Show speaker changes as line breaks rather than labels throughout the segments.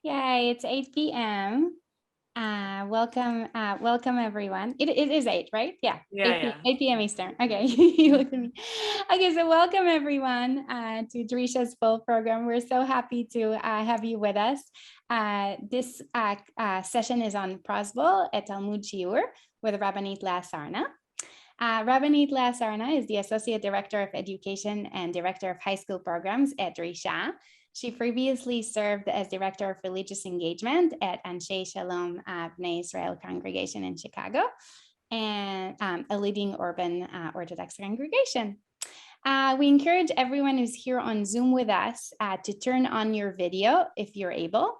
Yay, it's 8 p.m. Welcome everyone. It is 8, right? Yeah,
Yeah.
8 p.m. Eastern. Okay, you look at me. Okay, so welcome everyone to Drisha's full program. We're so happy to have you with us. This session is on Pruzbol at Talmud Shiur with Rabbanit Sarna. Rabbanit Sarna is the Associate Director of Education and Director of High School Programs at Drisha. She previously served as Director of Religious Engagement at Anshe Shalom Bnei Israel congregation in Chicago and a leading urban Orthodox congregation. We encourage everyone who's here on Zoom with us to turn on your video if you're able.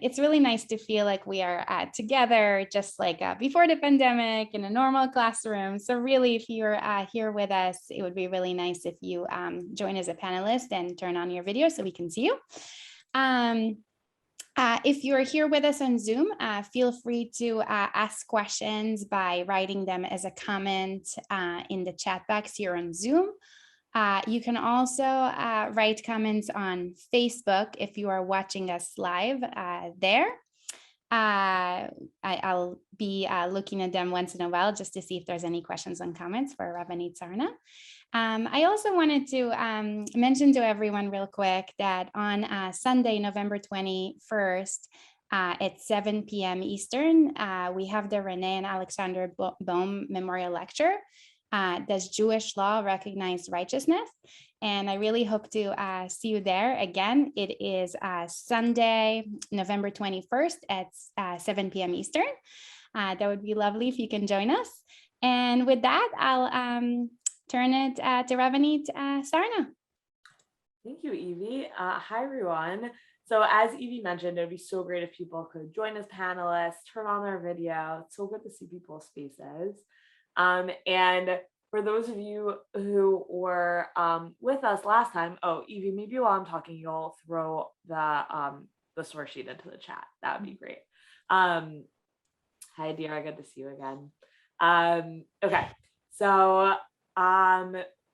It's really nice to feel like we are together, just like before the pandemic in a normal classroom. So really, if you're here with us, it would be really nice if you join as a panelist and turn on your video so we can see you. If you're here with us on Zoom, feel free to ask questions by writing them as a comment in the chat box here on Zoom. You can also write comments on Facebook if you are watching us live there. I'll be looking at them once in a while just to see if there's any questions and comments for Rabbanit Sarna. I also wanted to mention to everyone real quick that on Sunday, November 21st, at 7 p.m. Eastern, we have the Renee and Alexander Bohm Memorial Lecture. Does Jewish law recognize righteousness? And I really hope to see you there. Again, it is Sunday, November 21st at 7 p.m. Eastern. That would be lovely if you can join us. And with that, I'll turn it to Rabbanit Sarna.
Thank you, Evie. Hi, everyone. So as Evie mentioned, it would be so great if people could join as panelists, turn on their video. It's so good to see people's faces. And for those of you who were with us last time, Evie, maybe while I'm talking, you'll throw the source sheet into the chat. That would be great. Hi, Dira, good to see you again. Okay, so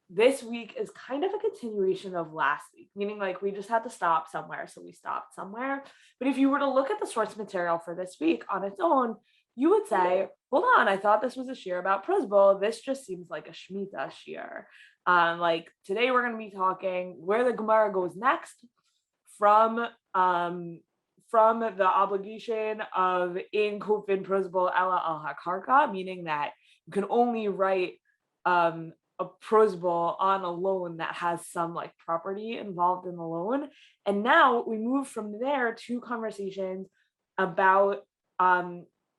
this week is kind of a continuation of last week, meaning like we just had to stop somewhere, so we stopped somewhere. But if you were to look at the source material for this week on its own, you would say, hold on, I thought this was a shiur about Pruzbol. This just seems like a Shemitah shiur. Like today we're going to be talking where the Gemara goes next from the obligation of in kufin Pruzbol ella al hakarka, meaning that you can only write a Pruzbol on a loan that has some like property involved in the loan. And now we move from there to conversations about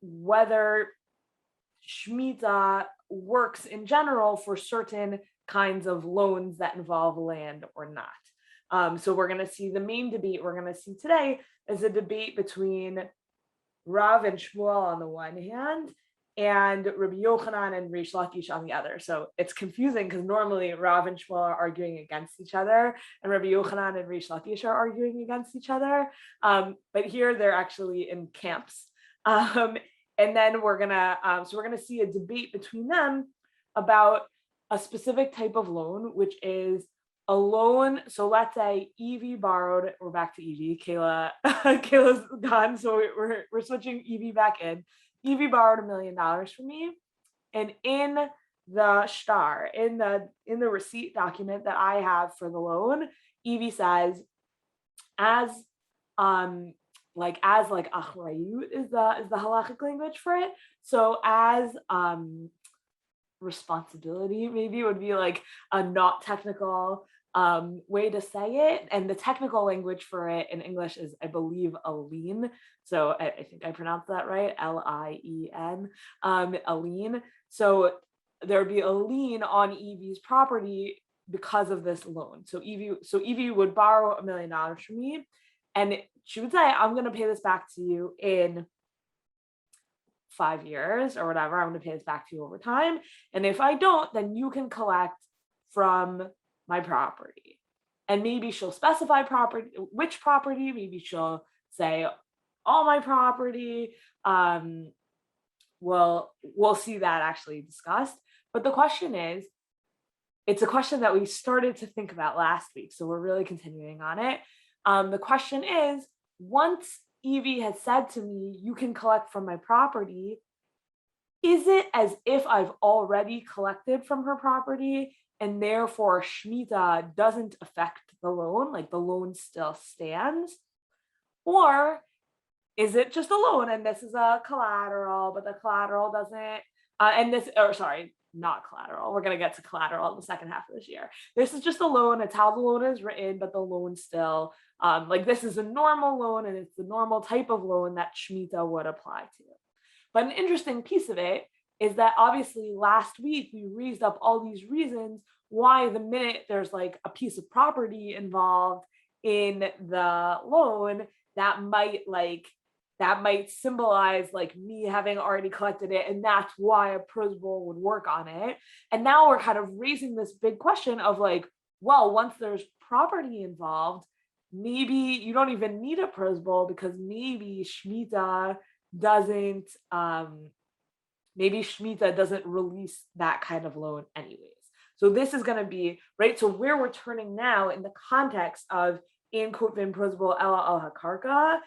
whether Shemitah works in general for certain kinds of loans that involve land or not. So we're going to see the main debate we're going to see today is a debate between Rav and Shmuel on the one hand, and Rabbi Yochanan and Reish Lakish on the other. So it's confusing because normally Rav and Shmuel are arguing against each other, and Rabbi Yochanan and Reish Lakish are arguing against each other. But here they're actually in camps. And then we're gonna see a debate between them about a specific type of loan, which is a loan. So let's say Evie borrowed. We're back to Evie. Kayla's gone, so we're switching Evie back in. Evie borrowed $1 million from me, and in the shtar, in the receipt document that I have for the loan, Evie says, as achrayut is the halachic language for it. So as responsibility, maybe would be like a not technical way to say it. And the technical language for it in English is, I believe, a lien. So I think I pronounced that right, L-I-E-N, a lien. So there would be a lien on Evie's property because of this loan. So Evie would borrow $1 million from me, and she would say, I'm going to pay this back to you in 5 years or whatever. I'm going to pay this back to you over time. And if I don't, then you can collect from my property. And maybe she'll specify which property. Maybe she'll say all my property. We'll see that actually discussed. But the question is, it's a question that we started to think about last week. So we're really continuing on it. The question is, once Evie has said to me, you can collect from my property, is it as if I've already collected from her property and therefore Shemitah doesn't affect the loan, like the loan still stands? Or is it just a loan and this is a collateral, but the collateral doesn't, not collateral. We're going to get to collateral in the second half of this year. This is just a loan. It's how the loan is written, but the loan still, this is a normal loan and it's the normal type of loan that Shemitah would apply to. But an interesting piece of it is that obviously last week we raised up all these reasons why the minute there's like a piece of property involved in the loan, that might symbolize like me having already collected it, and that's why a Pruzbol would work on it. And now we're kind of raising this big question of like, well, once there's property involved, maybe you don't even need a Pruzbol because maybe Shemitah doesn't release that kind of loan anyways. So this is going to be right. So where we're turning now in the context of in Kotvin Pruzbol Ella al Hakarka,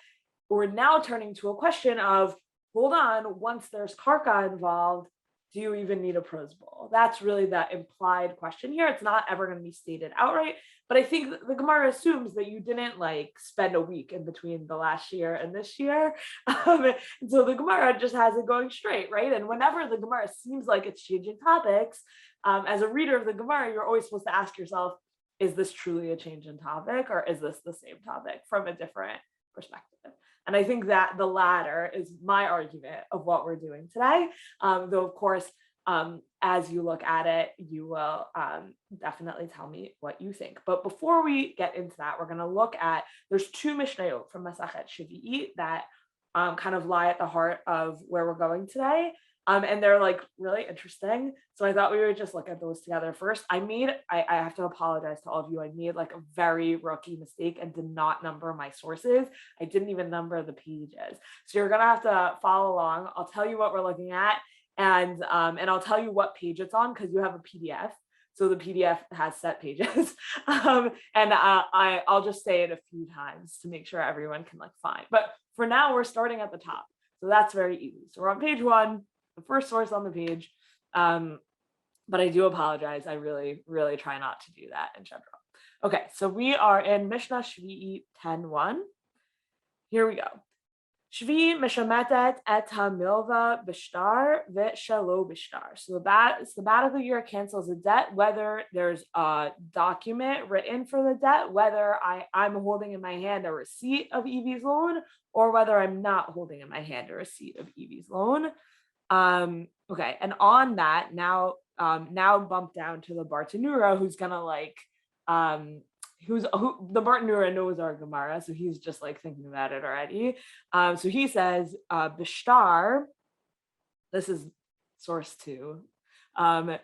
we're now turning to a question of, hold on, once there's karka involved, do you even need a Pruzbol? That's really the implied question here. It's not ever going to be stated outright, but I think the Gemara assumes that you didn't like spend a week in between the last year and this year. And so the Gemara just has it going straight, right? And whenever the Gemara seems like it's changing topics, as a reader of the Gemara, you're always supposed to ask yourself, is this truly a change in topic or is this the same topic from a different perspective? And I think that the latter is my argument of what we're doing today. Though, of course, as you look at it, you will definitely tell me what you think. But before we get into that, we're going to look at, there's two Mishnayot from Masachet Shvi'it that kind of lie at the heart of where we're going today. And they're like really interesting. So I thought we would just look at those together first. I have to apologize to all of you. I made like a very rookie mistake and did not number my sources. I didn't even number the pages. So you're going to have to follow along. I'll tell you what we're looking at and I'll tell you what page it's on because you have a PDF. So the PDF has set pages. I'll just say it a few times to make sure everyone can like find. But for now, we're starting at the top. So that's very easy. So we're on page 1. The first source on the page, but I do apologize. I really, really try not to do that in general. Okay, so we are in Mishnah Shvi'i 10:1. Here we go. Shvi mishametet et ha-milva b'shtar v'shelo b'shtar. So the sabbatical year cancels a debt, whether there's a document written for the debt, whether I'm holding in my hand a receipt of Evie's loan, or whether I'm not holding in my hand a receipt of Evie's loan. Okay, and on that, now bump down to the Bartanura, who's gonna like, the Bartanura knows our Gemara, so he's just like thinking about it already. So he says, Bishtar, this is source 2. Okay,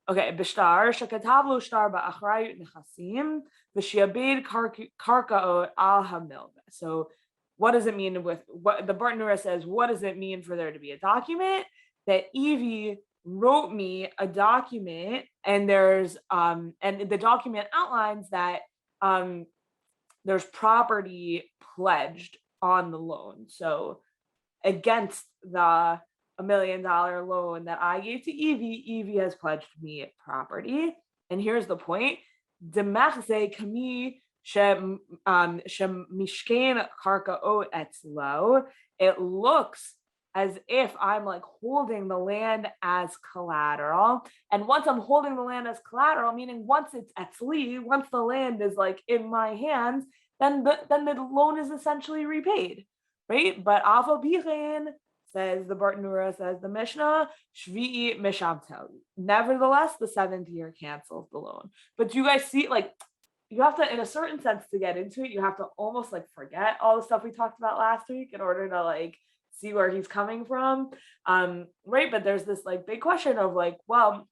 Bishtar, shekatav lo shtar ba'achrayut nechasim, v'shiabed karkaot al hamilva. So what does it mean with what the Bartanura says? What does it mean for there to be a document? That Evie wrote me a document, and there's and the document outlines that there's property pledged on the loan. So against the $1 million loan that I gave to Evie has pledged me property. And here's the point: Demachze kami. It looks as if I'm like holding the land as collateral. And once I'm holding the land as collateral, meaning once it's etzli, once the land is like in my hands, then the loan is essentially repaid, right? But Alpha Bichin says the Bartanura, says the Mishnah, Shvi'i Mishamtel. Nevertheless, the 7th year cancels the loan. But do you guys see, like, you have to, in a certain sense, to get into it, you have to almost like forget all the stuff we talked about last week in order to like see where he's coming from, right? But there's this like big question of like, well,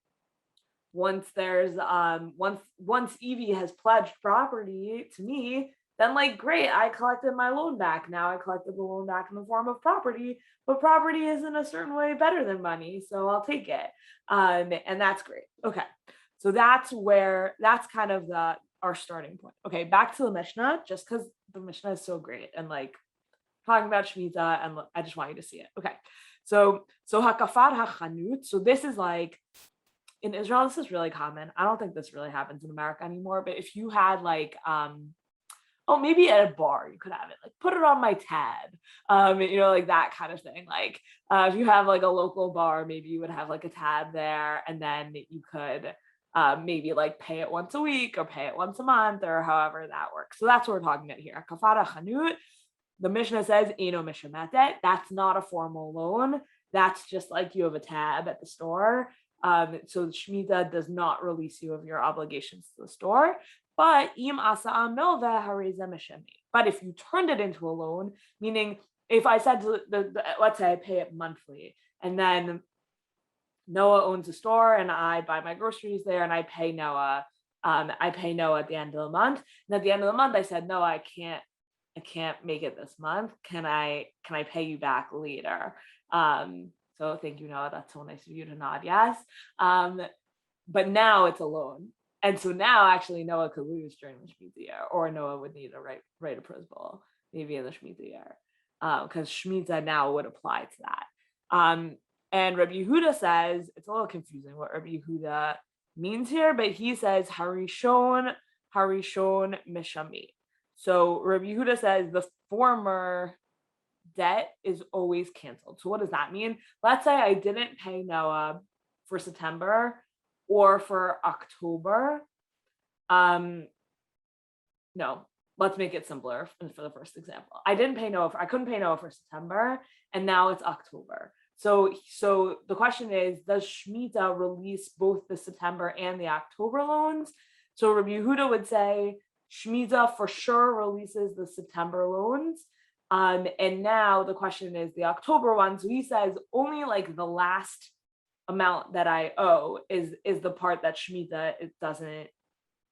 once there's once Evie has pledged property to me, then like great, I collected my loan back. Now I collected the loan back in the form of property, but property is in a certain way better than money, so I'll take it, and that's great. Okay, so that's kind of our starting point. Okay, back to the Mishnah, just because the Mishnah is so great and like talking about Shemitah, and I just want you to see it. Okay. So hakafar hachanut. So this is like, in Israel, this is really common. I don't think this really happens in America anymore, but if you had like, maybe at a bar, you could have it, like put it on my tab, like that kind of thing. Like if you have like a local bar, maybe you would have like a tab there, and then you could maybe like pay it once a week or pay it once a month or however that works. So that's what we're talking about here. Kafara chanut. The Mishnah says, Eno mishametet. That's not a formal loan. That's just like you have a tab at the store. So the Shemitah does not release you of your obligations to the store. But im asa milva hareza mishami. But if you turned it into a loan, meaning if I said let's say I pay it monthly, and then Noah owns a store and I buy my groceries there and I pay Noah. I pay Noah at the end of the month. And at the end of the month, I said, no, I can't make it this month. Can I pay you back later? So thank you, Noah. That's so nice of you to nod yes. But now it's a loan. And so now actually Noah could lose during the Shemitah year, or Noah would need a right of Pruzbol, maybe in the Shemitah year. Because Shemitah now would apply to that. And Rabbi Yehuda says, it's a little confusing what Rabbi Yehuda means here, but he says harishon mishami. So Rabbi Yehuda says the former debt is always canceled. So what does that mean? Let's say I didn't pay Noah for September or for October. No, let's make it simpler for the first example. I couldn't pay Noah for September, and now it's October. So the question is, does Shemitah release both the September and the October loans? So Rabbi Yehuda would say Shemitah for sure releases the September loans. And now the question is the October one. So he says only like the last amount that I owe is the part that Shemitah it doesn't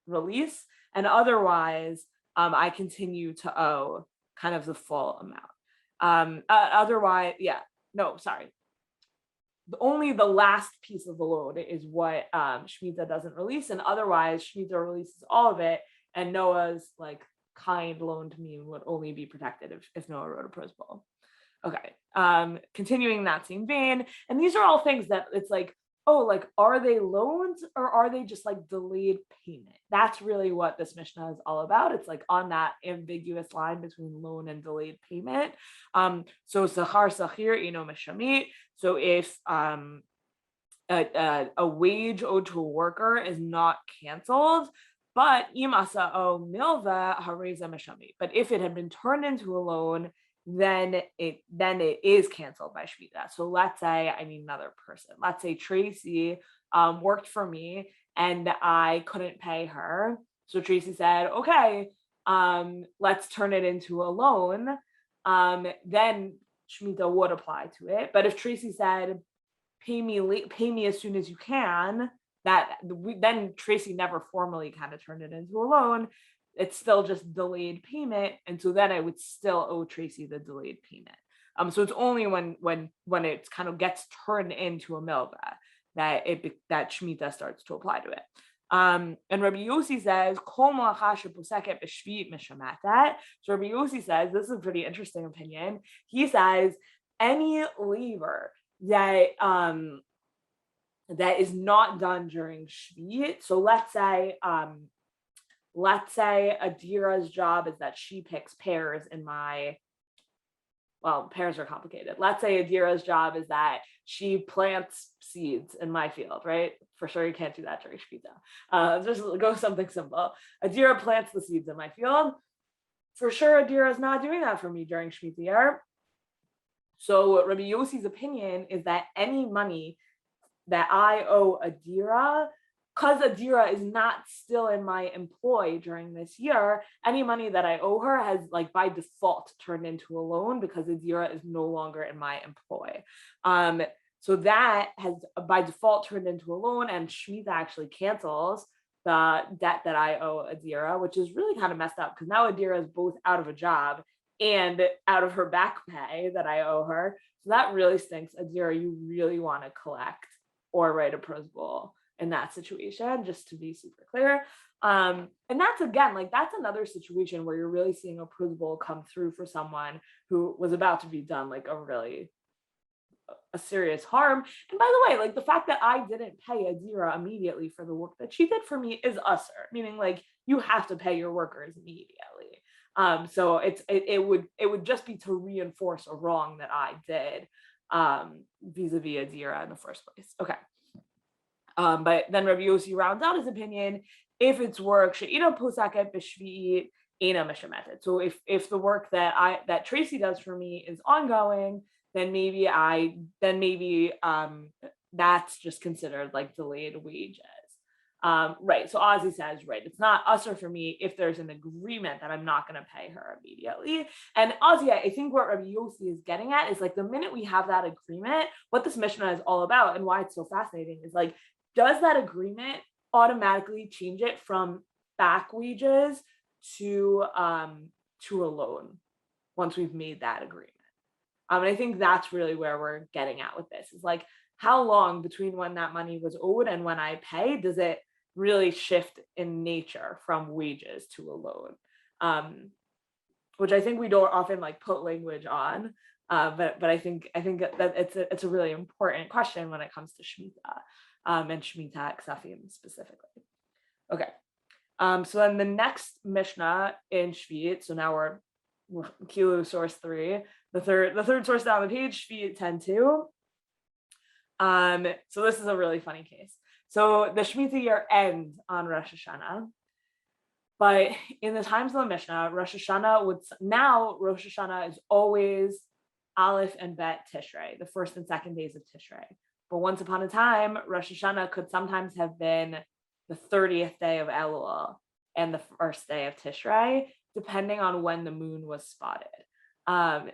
release. And otherwise, I continue to owe kind of the full amount. Only the last piece of the loan is what Shemitah doesn't release, and otherwise Shemitah releases all of it, and Noah's like kind loan to me would only be protected if Noah wrote a Pruzbol. Okay, continuing that same vein, and these are all things that it's like, oh, like, are they loans or are they just like delayed payment? That's really what this Mishnah is all about. It's like on that ambiguous line between loan and delayed payment. So sachar sachir eno mishamit. So if a wage owed to a worker is not canceled, but im asa'o milva hareza mishamit. But if it had been turned into a loan, then it is canceled by Shemitah. So let's say I need another person. Let's say Tracy worked for me and I couldn't pay her. So Tracy said, okay, let's turn it into a loan. Then Shemitah would apply to it. But if Tracy said, pay me as soon as you can, then Tracy never formally kind of turned it into a loan. It's still just delayed payment, and so then I would still owe Tracy the delayed payment. So it's only when it kind of gets turned into a milva that Shemitah starts to apply to it. And Rabbi Yossi says, "Kol malacha sheposeket b'shvit mishamat." So Rabbi Yossi says, this is a pretty interesting opinion. He says any labor that is not done during Shvit. So let's say Adira's job is that she picks pears in pears are complicated. Let's say Adira's job is that she plants seeds in my field, right? For sure, you can't do that during Shemitah. Just go something simple. Adira plants the seeds in my field. For sure, Adira is not doing that for me during Shemitah year. So Rabbi Yossi's opinion is that any money that I owe Adira, because Adira is not still in my employ during this year, any money that I owe her has like by default turned into a loan because Adira is no longer in my employ. So that has by default turned into a loan, and Shemitah actually cancels the debt that I owe Adira, which is really kind of messed up because now Adira is both out of a job and out of her back pay that I owe her. So that really stinks. Adira, you really want to collect or write a Pruzbol in that situation, just to be super clear. And that's, again, like, that's another situation where you're really seeing a Pruzbol come through for someone who was about to be done like a serious harm. And by the way, like, the fact that I didn't pay Adira immediately for the work that she did for me is usher, meaning like you have to pay your workers immediately. So it would just be to reinforce a wrong that I did vis-a-vis Adira in the first place. Okay. But then Rabbi Yossi rounds out his opinion: if it's work she'ina posaket b'shvi'it ena mishametet. So if the work that Tracy does for me is ongoing, then maybe that's just considered like delayed wages. Right. So Ozzy says, right, it's not usher for me if there's an agreement that I'm not going to pay her immediately. And Ozzy, I think what Rabbi Yossi is getting at is like, the minute we have that agreement, what this Mishnah is all about and why it's so fascinating is like, does that agreement automatically change it from back wages to a loan once we've made that agreement? And I think that's really where we're getting at with this, is like, how long between when that money was owed and when I pay does it really shift in nature from wages to a loan? Which I think we don't often like put language on, but I think that it's a really important question when it comes to Shemitah, and Shemitah Ksafim specifically. Okay, so then the next Mishnah in Shvi'it, so now we're Kilo source 3, the third source down the page, Shvi'it 10:2. So this is a really funny case. So the Shemitah year ends on Rosh Hashanah, but in the times of the Mishnah, Rosh Hashanah is always Aleph and Bet Tishrei, the first and second days of Tishrei. But once upon a time, Rosh Hashanah could sometimes have been the 30th day of Elul and the first day of Tishrei, depending on when the moon was spotted.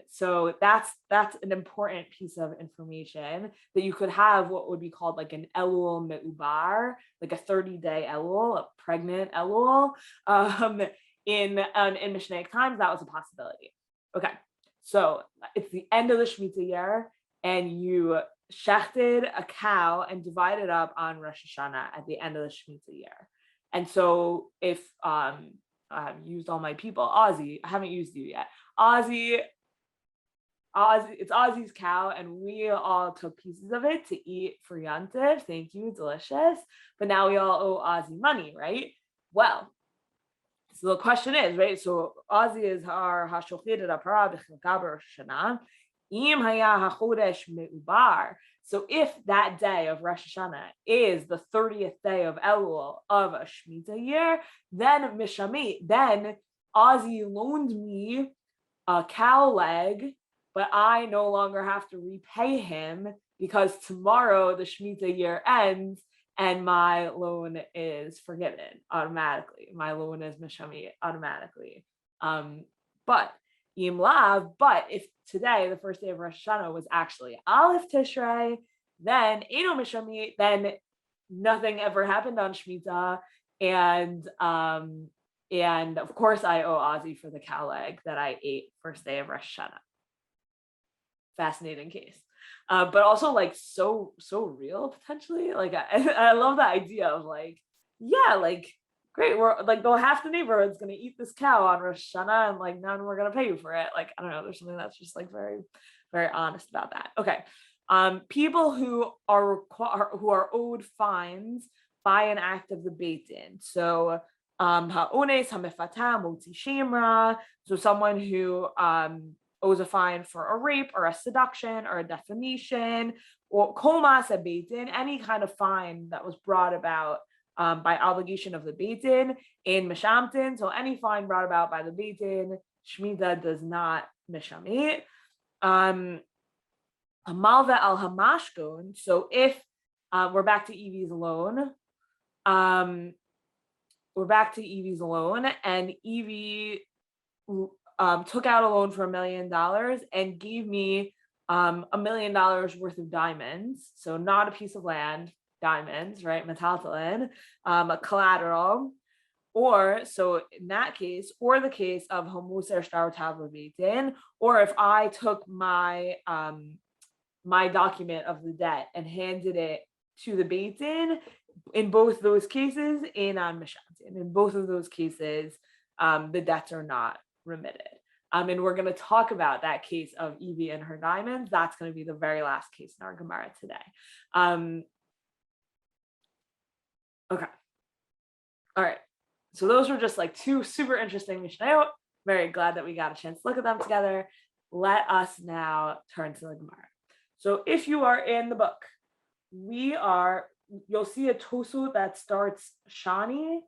So that's an important piece of information, that you could have what would be called like an Elul Me'ubar, like a 30-day Elul, a pregnant Elul. In Mishnaic times, that was a possibility. Okay, so it's the end of the Shemitah year, and you shechted a cow and divided up on Rosh Hashanah at the end of the Shemitah year. And so if I've used all my people, Ozzy, I haven't used you yet. Ozzy, it's Ozzy's cow, and we all took pieces of it to eat for Yantiv. Thank you, delicious. But now we all owe Ozzy money, right? Well, so the question is, right? So Ozzy is our hashochet apara b'chilgaber shana im haya hachodesh me'ubar. So if that day of Rosh Hashanah is the 30th day of Elul of a Shemitah year, then Ozzy loaned me a cow leg, but I no longer have to repay him because tomorrow the Shemitah year ends and my loan is forgiven automatically. My loan is Mishami automatically. But if today, the first day of Rosh Hashanah, was actually Aleph Tishrei, then Eino Mishami, then nothing ever happened on Shemitah, and of course I owe Ozzy for the cow leg that I ate first day of Rosh Hashanah. Fascinating case, but also like so real potentially. Like I love the idea of like, yeah, like great, we're like, though half the neighborhood's gonna eat this cow on Rosh Hashanah, and like now we're gonna pay you for it. Like, I don't know, there's something that's just like very, very honest about that. Okay, people who are owed fines by an act of the Beit Din. So ha-ones ha-mefata motzi shemra. So someone who owes a fine for a rape or a seduction or a defamation, or komas a Beit Din, any kind of fine that was brought about by obligation of the Beit Din in Mishamtin. So any fine brought about by the Beit Din, Shemitah does not mishamit. Malva al hamashkon. So if we're back to Evie's loan, and Evie took out a loan for $1 million and gave me $1 million worth of diamonds. So not a piece of land, diamonds, right? Metaltalin, a collateral. Or so in that case, or the case of homoser shtar tavla Beit Din, or if I took my my document of the debt and handed it to the Beit Din, in both those cases, in both of those cases, the debts are not remitted. And we're going to talk about that case of Evie and her diamonds. That's going to be the very last case in our Gemara today. Okay. All right. So those were just like two super interesting Mishnayot. Very glad that we got a chance to look at them together. Let us now turn to the Gemara. So if you are in the book, you'll see a tosut that starts Shani.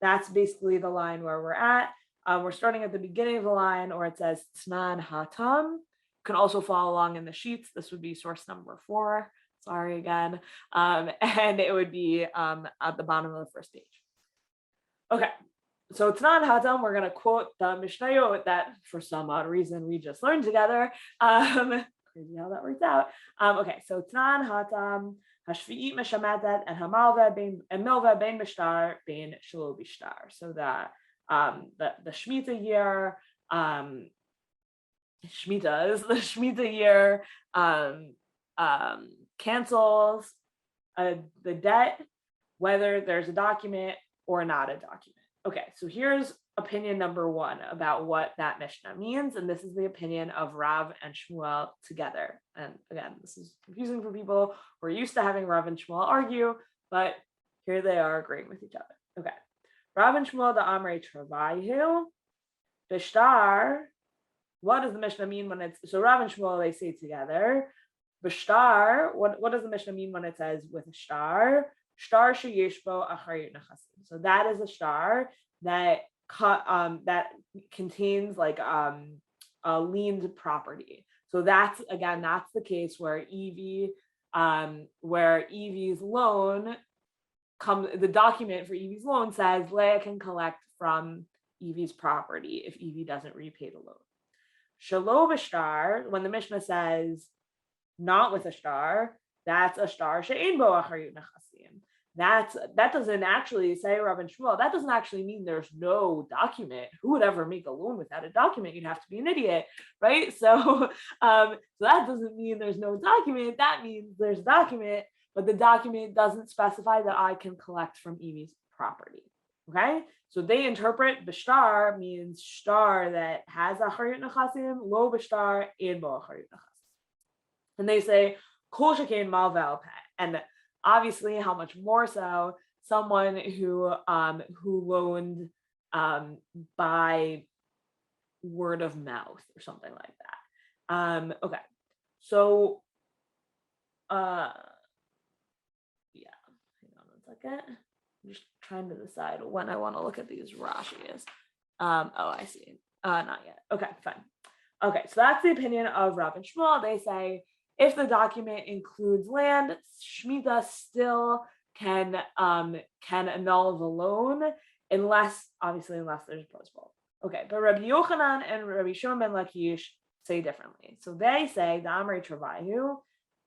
That's basically the line where we're at. We're starting at the beginning of the line, or it says Tnan Hatam. You can also follow along in the sheets. This would be source number 4. Sorry again. And it would be at the bottom of the first page. Okay. So Tnan Hatam, we're going to quote the Mishnayot that for some odd reason we just learned together. Crazy how that works out. Okay. So Tnan Hatam, Hashvi'it Meshametet, and Hamalva and Milva Ben Bishtar Ben Shelo Bishtar. So the Shemitah year, Shemitah is the Shemitah year, cancels the debt, whether there's a document or not a document. Okay, so here's opinion number 1 about what that Mishnah means, and this is the opinion of Rav and Shmuel together. And again, this is confusing for people who are used to having Rav and Shmuel argue, but here they are agreeing with each other. Okay. Rav and Shmuel the Amrei Travaihu, Bishtar. What does the Mishnah mean when it's, so Rav and Shmuel, they say together, Bishtar, what does the Mishnah mean when it says with a star? Star sheyeshbo achariyut nechasim. So that is a star that contains like a liened property. So that's the case where Evie's loan the document for Evie's loan says Leah can collect from Evie's property if Evie doesn't repay the loan. Shelo b'shtar, when the Mishnah says not with a star, that's a star she'ein bo achariyut nechasim. That doesn't actually say Rav and Shmuel. That doesn't actually mean there's no document. Who would ever make a loan without a document? You'd have to be an idiot, right? So that doesn't mean there's no document. That means there's a document, but the document doesn't specify that I can collect from Evie's property. Okay, so they interpret b'shtar means star that has achariyut nechasim, lo b'shtar ein bo achariyut nechasim, and they say kol shekein malvel peh, and obviously, how much more so someone who loaned by word of mouth or something like that. Okay, so yeah, hang on one second. I'm just trying to decide when I want to look at these Rashi's. Oh, I see. Not yet. Okay, fine. Okay, so that's the opinion of Rav and Shmuel. They say if the document includes land, Shemitah still can annul the loan unless there's Pruzbol. Okay, but Rabbi Yochanan and Rabbi Shimon ben Lakish say differently. So they say the Amrei Travaihu,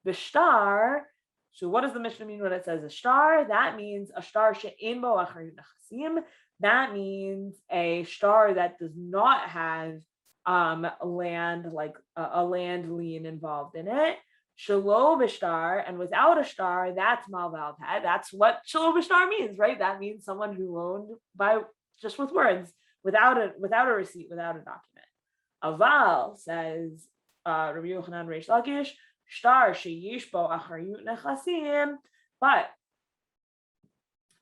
b'shtar. So what does the Mishnah mean when it says a star? That means a star she'ein bo achariyut nechasim. That means a star that does not have land, like a land lien involved in it. Shelo b'shtar, and without a star, that's malval peh. That's what shelo b'shtar means, right? That means someone who loaned by just with words, without a receipt, without a document. Aval, says Rabbi Yochanan Reish Lakish, shtar sheyesh bo achariyut nechasim, but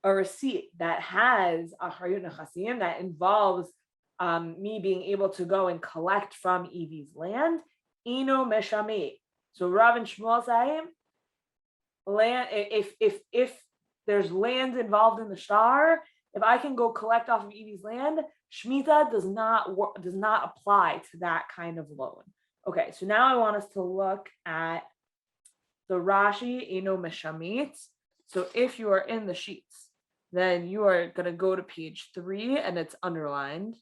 a receipt that has achariyut nechasim, that involves me being able to go and collect from Evie's land, ino meshameh. So Rav and Shmuel say, land, if there's land involved in the star, if I can go collect off of Evie's land, Shemitah does not apply to that kind of loan. Okay, so now I want us to look at the Rashi ino meshameh. So if you are in the sheets, then you are going to go to page 3 and it's underlined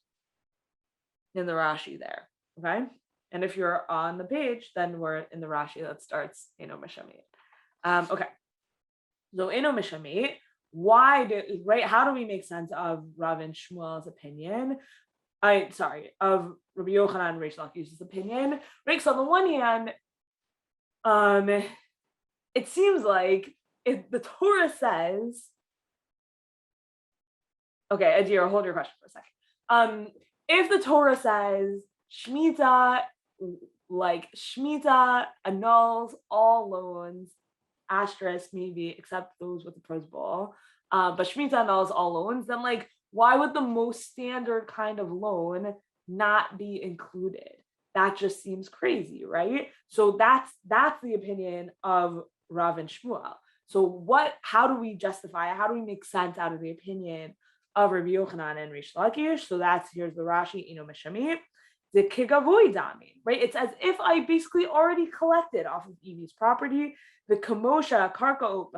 in the Rashi there, okay? And if you're on the page, then we're in the Rashi that starts ino meshameh. Okay, so ino meshameh, how do we make sense of Rav and Shmuel's opinion? Of Rabbi Yochanan and Reish Lakish's opinion. Right, so on the one hand, it seems like if the Torah says okay, Adira, hold your question for a second. If the Torah says Shemitah, like Shemitah annuls all loans, asterisk maybe, except those with the Pruzbol, but Shemitah annuls all loans, then like, why would the most standard kind of loan not be included? That just seems crazy, right? So that's the opinion of Rav and Shmuel. So how do we justify it? How do we make sense out of the opinion of Rabbi Yochanan and Rish Lakish? So here's the Rashi, Mishami, the kigavoy damin, right? It's as if I basically already collected off of Evie's property, the kamosha karkaot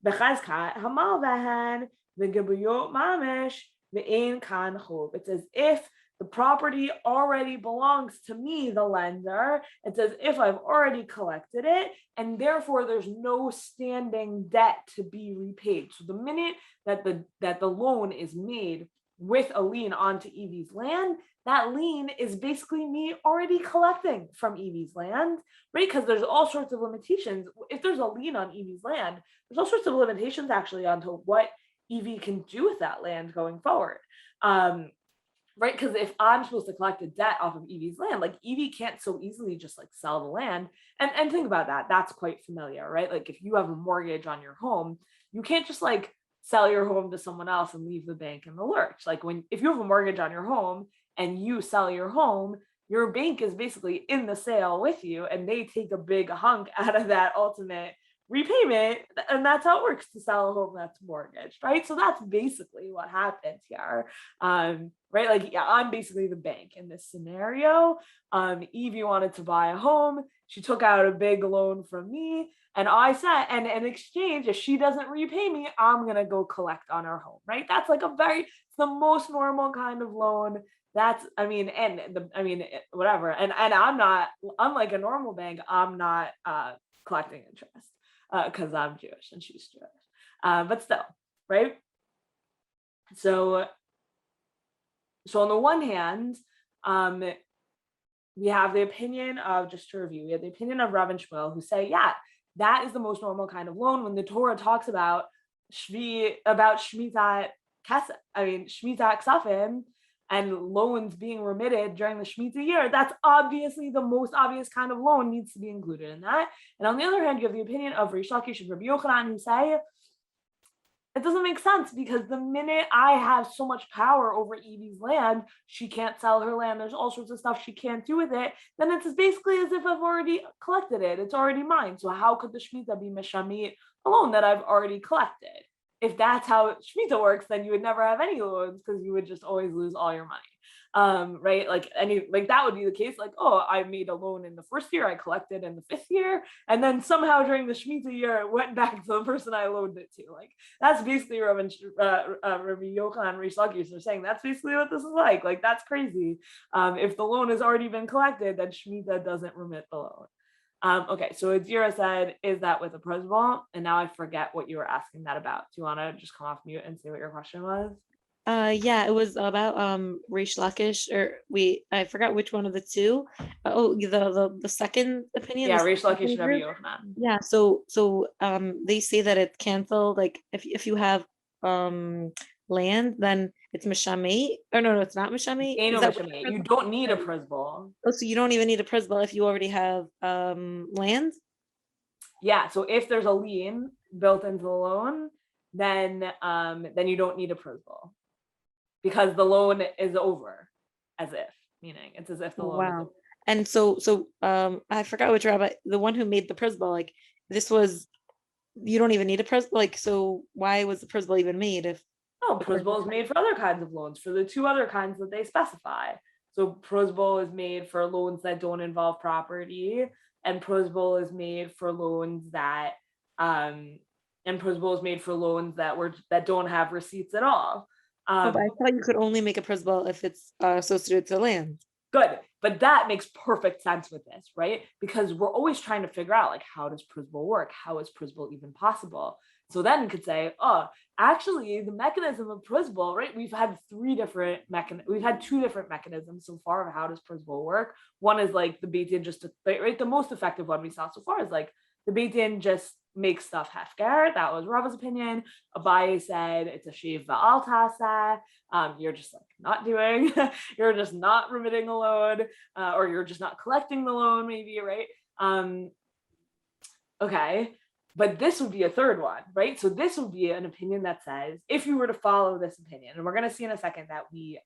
bechazkat hamal vahan the gabuyot mamish the ein kan chov. It's as if the property already belongs to me, the lender. It's as if I've already collected it, and therefore there's no standing debt to be repaid. So the minute that the loan is made with a lien onto Evie's land, that lien is basically me already collecting from Evie's land, right? Because there's all sorts of limitations. If there's a lien on Evie's land, there's all sorts of limitations actually onto what Evie can do with that land going forward. Right? Because if I'm supposed to collect a debt off of Evie's land, like Evie can't so easily just like sell the land. And think about that. That's quite familiar, right? Like if you have a mortgage on your home, you can't just like sell your home to someone else and leave the bank in the lurch. Like if you have a mortgage on your home and you sell your home, your bank is basically in the sale with you, and they take a big hunk out of that ultimate repayment, and that's how it works to sell a home that's mortgaged, right? So that's basically what happens here, right? Like, yeah, I'm basically the bank in this scenario. Evie wanted to buy a home. She took out a big loan from me, and I said, and in exchange, if she doesn't repay me, I'm gonna go collect on her home, right? That's like it's the most normal kind of loan. Whatever. And I'm not, unlike a normal bank, I'm not collecting interest because I'm Jewish and she's Jewish. But still, right? So on the one hand, we have the opinion of, just to review, we have the opinion of Rav and Shmuel who say, yeah, that is the most normal kind of loan. When the Torah talks about Shemitah Ksafim, and loans being remitted during the Shemitah year, that's obviously the most obvious kind of loan, needs to be included in that. And on the other hand, you have the opinion of Rish Lakish and Rabbi Yochanan who say, it doesn't make sense because the minute I have so much power over Evie's land, she can't sell her land, there's all sorts of stuff she can't do with it, then it's basically as if I've already collected it. It's already mine. So how could the Shemitah be Mishamit a loan that I've already collected? If that's how Shemitah works, then you would never have any loans because you would just always lose all your money, right? Like that would be the case. Like, oh, I made a loan in the first year, I collected in the fifth year, and then somehow during the Shemitah year, it went back to the person I loaned it to. Like that's basically Rabbi Yochanan and Rish Lakish are saying that's basically what this is like. Like that's crazy. If the loan has already been collected, then Shemitah doesn't remit the loan. Okay, so Adira said, is that with a Pruzbol? And now I forget what you were asking that about. Do you want to just come off mute and say what your question was?
Yeah, it was about Rish Lakish, I forgot which one of the two. The second opinion.
Yeah, Rish Lakish and Rabbi Yochanan.
Yeah, so they say that it's canceled. Like if you have land, then it's Mishami. Or no, it's not Mishami.
You don't need a Pruzbol.
Oh, so you don't even need a Pruzbol if you already have land?
Yeah, so if there's a lien built into the loan, then you don't need a Pruzbol because the loan is over, as if, meaning it's as if the loan is over.
And so I forgot which rabbi, the one who made the Pruzbol, like this was, you don't even need a Pruzbol, like, so why was the Pruzbol even made if?
No, Pruzbol is made for other kinds of loans, for the two other kinds that they specify. So Pruzbol is made for loans that don't involve property, and Pruzbol is made for loans that that don't have receipts at all.
But I thought you could only make a Pruzbol if it's associated to land.
Good, but that makes perfect sense with this, right? Because we're always trying to figure out, like, how does Pruzbol work? How is Pruzbol even possible? So then you could say, oh, actually, the mechanism of Pruzbol, right? We've had two different mechanisms so far of how does Pruzbol work. One is like the Beit Din, right? The most effective one we saw so far is like the Beit Din just makes stuff hefker. That was Rava's opinion. Abaye said it's a shiv va'al taseh. You're just like not doing, you're just not remitting a loan, or you're just not collecting the loan, maybe, right? Okay, but this would be a third one, right? So this would be an opinion that says, if you were to follow this opinion, and we're going to see in a second that we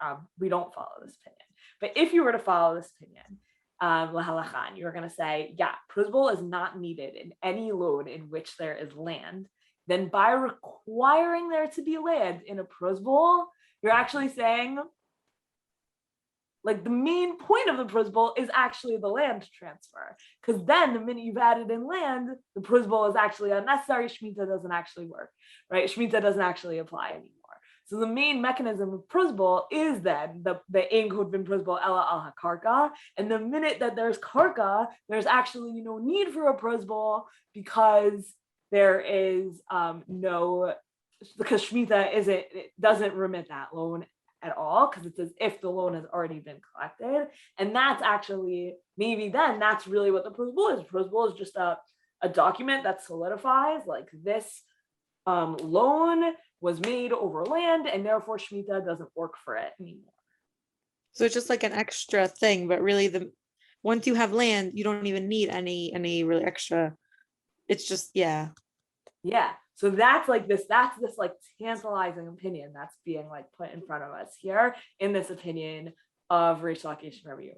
don't follow this opinion, but if you were to follow this opinion, lahalachan, you're going to say, yeah, Pruzbol is not needed in any loan in which there is land. Then by requiring there to be land in a Pruzbol, you're actually saying, like, the main point of the Pruzbol is actually the land transfer, because then the minute you've added in land, the Pruzbol is actually unnecessary. Shemitah doesn't actually work, right? Shemitah doesn't actually apply anymore. So the main mechanism of Pruzbol is then the ein kodvin Pruzbol ela al hakarka, and the minute that there's karka, there's actually no need for a Pruzbol, because there is because Shemitah doesn't remit that loan at all, because it's as if the loan has already been collected. And that's actually, maybe then that's really what the Pruzbol is. Pruzbol is just a document that solidifies, like, this loan was made over land, and therefore Shemitah doesn't work for it anymore.
So it's just like an extra thing, but really once you have land, you don't even need any really extra. It's just, yeah.
So that's this like tantalizing opinion that's being like put in front of us here in this opinion of Reish Lakish and Rabbi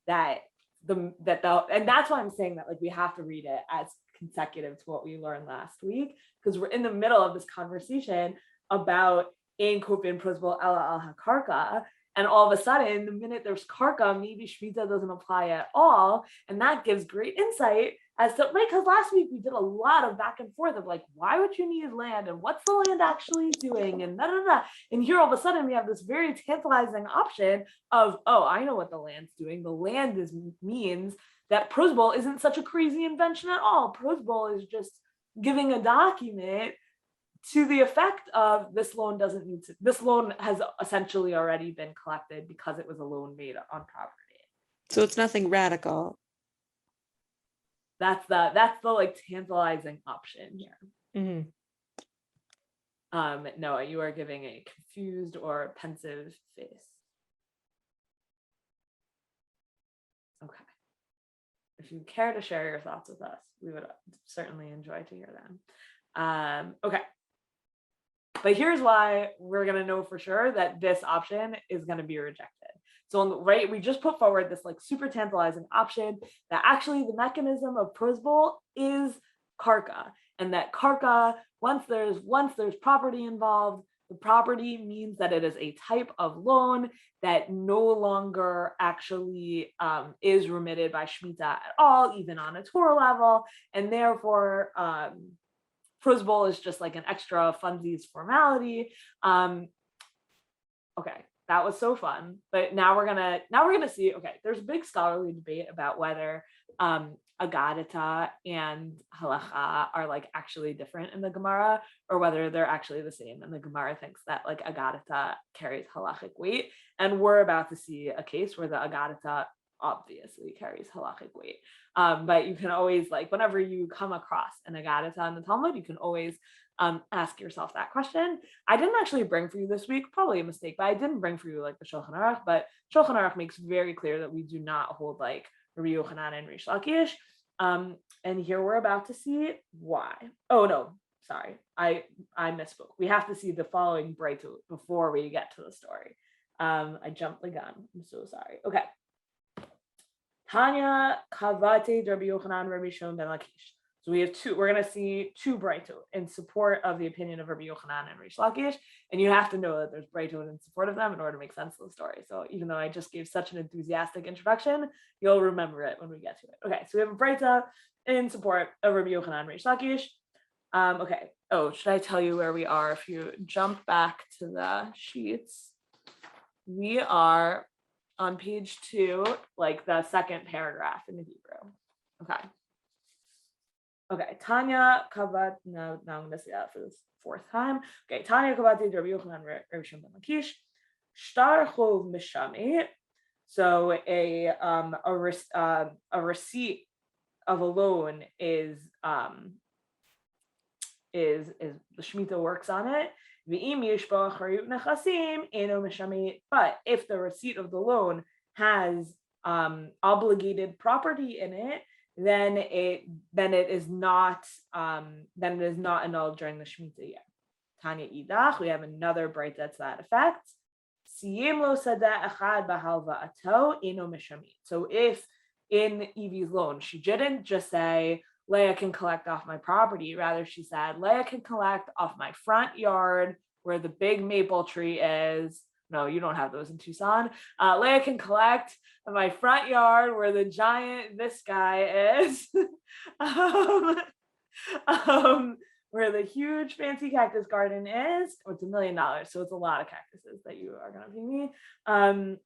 Yochanan. And that's why I'm saying that, like, we have to read it as consecutive to what we learned last week, because we're in the middle of this conversation about ein kodvin Pruzbol ela al hakarka, and all of a sudden, the minute there's karka, maybe Shemitah doesn't apply at all, and that gives great insight as to, right, because last week we did a lot of back and forth of, like, why would you need land, and what's the land actually doing, and and here all of a sudden we have this very tantalizing option of, oh, I know what the land's doing. The land means that Pruzbol isn't such a crazy invention at all. Pruzbol is just giving a document to the effect of, this loan has essentially already been collected because it was a loan made on property.
So it's nothing radical.
That's the like tantalizing option here. Noah, you are giving a confused or pensive face. Okay. If you care to share your thoughts with us, we would certainly enjoy to hear them. Okay. But here's why we're going to know for sure that this option is going to be rejected. So we just put forward this like super tantalizing option that actually the mechanism of Pruzbol is karka, and that karka, once there's property involved, the property means that it is a type of loan that no longer actually is remitted by Shemitah at all, even on a Torah level, and therefore Pruzbol is just like an extra funsies formality. Okay. That was so fun, but now we're gonna see. Okay, there's a big scholarly debate about whether agadita and halacha are like actually different in the Gemara, or whether they're actually the same. And the Gemara thinks that like agadita carries halachic weight, and we're about to see a case where the agadita obviously carries halachic weight. But you can always, like, whenever you come across an agadita in the Talmud, you can always ask yourself that question. I didn't actually bring for you this week, probably a mistake, but I didn't bring for you like the Shulchan Aruch, but Shulchan Aruch makes very clear that we do not hold like Rabbi Yochanan and Reish Lakish. And here we're about to see why. Oh no, sorry, I misspoke. We have to see the following Breitut before we get to the story. I jumped the gun. I'm so sorry. Okay. Tanya Kavate Rabbi Yochanan Rabbi Shimon ben Lakish. So we have two. We're going to see two Breitut in support of the opinion of Rabbi Yochanan and Reish Lakish, and you have to know that there's Breitut in support of them in order to make sense of the story. So even though I just gave such an enthusiastic introduction, you'll remember it when we get to it. Okay, so we have a Breitut in support of Rabbi Yochanan and Reish Lakish. Okay. Oh, should I tell you where we are? If you jump back to the sheets, we are on page 2, like the second paragraph in the Hebrew. Okay, Tanya Kavat, now I'm going to say that for the 4th time. Okay, Tanya Kavat, Rabbi Yochanan, Rabbi Shimon ben Lakish, Shtar Chov Mishami. So a receipt of a loan is is the Shemitah works on it. But if the receipt of the loan has obligated property in it, then it is not annulled during the Shemitah year. Tanya Idach, we have another bright that's that effect. So if in Evie's loan she didn't just say Leah can collect off my property, rather she said Leah can collect off my front yard where the big maple tree is. No, you don't have those in Tucson. Leah can collect in my front yard where the giant this guy is. Where the huge fancy cactus garden is. Oh, it's $1 million, so it's a lot of cactuses that you are going to pay me.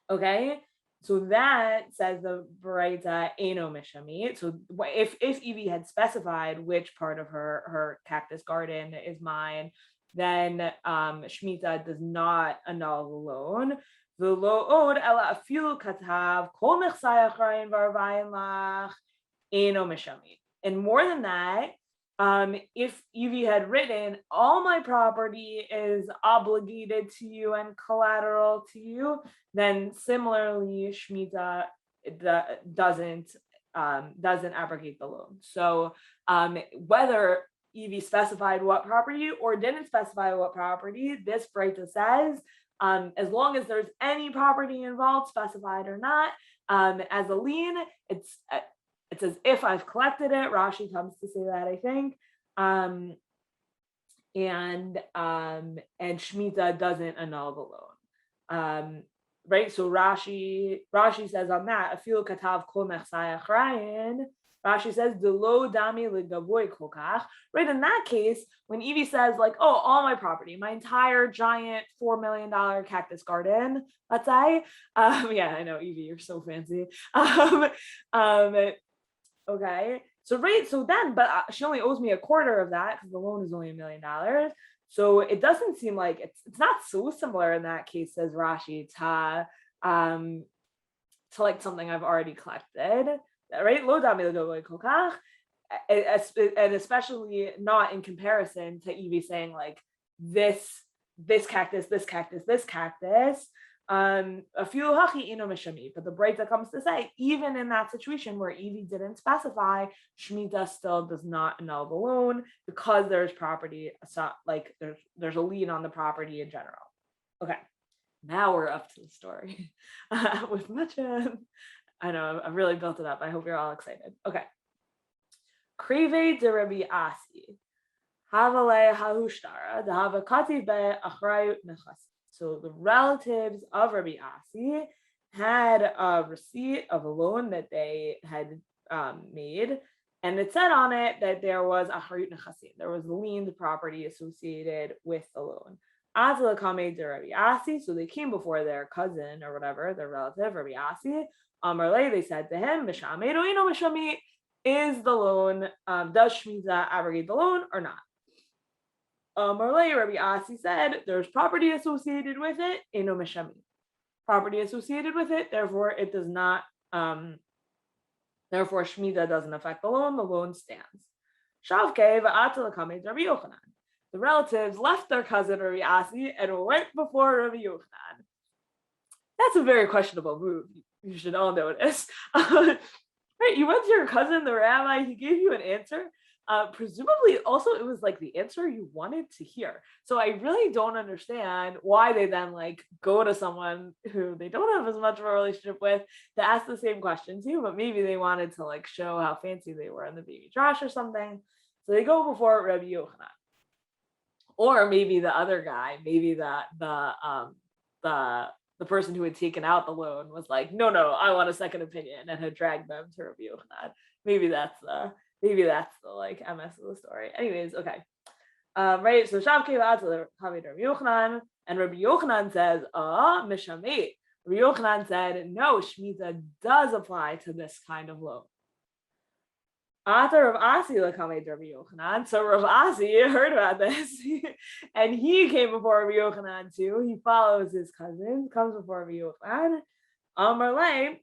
Okay, so that says the Baraita Eno Mishamit. So if Evie had specified which part of her cactus garden is mine, then Shemitah does not annul the loan. The lo'od ela afilu katav kol nechsai achrayin varvayin lach eno mishamit. And more than that, if Evie had written, all my property is obligated to you and collateral to you, then similarly Shemitah doesn't abrogate the loan. So whether Evie specified what property or didn't specify what property, this Breita says, as long as there's any property involved, specified or not, as a lien, it's as if I've collected it. Rashi comes to say that, I think, and Shemitah doesn't annul the loan, right? So Rashi says on that, afilu katav kol nechsai achrayin. Rashi says, "Delo dami legavoy kolkach." Right, in that case, when Evie says, like, "Oh, all my property, my entire giant $4 million cactus garden," let's say, yeah, I know, Evie, you're so fancy. Okay, so then, but she only owes me a quarter of that because the loan is only $1 million. So it doesn't seem like it's not so similar in that case, says Rashi, to like something I've already collected. Right, and especially not in comparison to Evie saying like this cactus, this cactus, this cactus. A few hachi ino mishami, but the Breita comes to say even in that situation where Evie didn't specify, Shemitah still does not annul the loan because there's property, like there's a lien on the property in general. Okay, now we're up to the story with much. I know I've really built it up. I hope you're all excited. Okay. Kreve de Rabbi Asi. Havale hahushtara. The havakati be achrayut nechasi. So the relatives of Rabbi Asi had a receipt of a loan that they had made, and it said on it that there was achrayut nechasi. There was liened property associated with the loan. Azalakame de Rabbi Asi. So they came before their cousin or whatever, their relative, Rabbi Asi. Amarle, they said to him, Mishameru ino mishami, is the loan, does Shemitah abrogate the loan or not? Amarle, Rabbi Asi said, there's property associated with it, ino mishami. Property associated with it, therefore it does not, therefore Shemitah doesn't affect the loan stands. Shavke va'atal kamed Rabbi Yochanan. The relatives left their cousin Rabbi Asi and went before Rabbi Yochanan. That's a very questionable move. You should all notice. Right, you went to your cousin, the rabbi, he gave you an answer. Presumably also it was like the answer you wanted to hear. So I really don't understand why they then like go to someone who they don't have as much of a relationship with to ask the same question to, but maybe they wanted to like show how fancy they were in the baby Josh or something. So they go before Rabbi Yochanan. Or maybe the other guy, maybe the person who had taken out the loan was like, no, I want a second opinion, and had dragged them to Rabbi Yochanan. Maybe that's the like MS of the story. Anyways, okay. Right. So Shav came out to the Rabbi Yochanan, and Rabbi Yochanan says, mishamit. Rabbi Yochanan said, no, Shemitah does apply to this kind of loan. Author of Asi Lakamei Rabbi Yochanan. So Rav Asi heard about this, and he came before Rabbi Yochanan too. He follows his cousin, comes before Rabbi Yochanan. Amarle,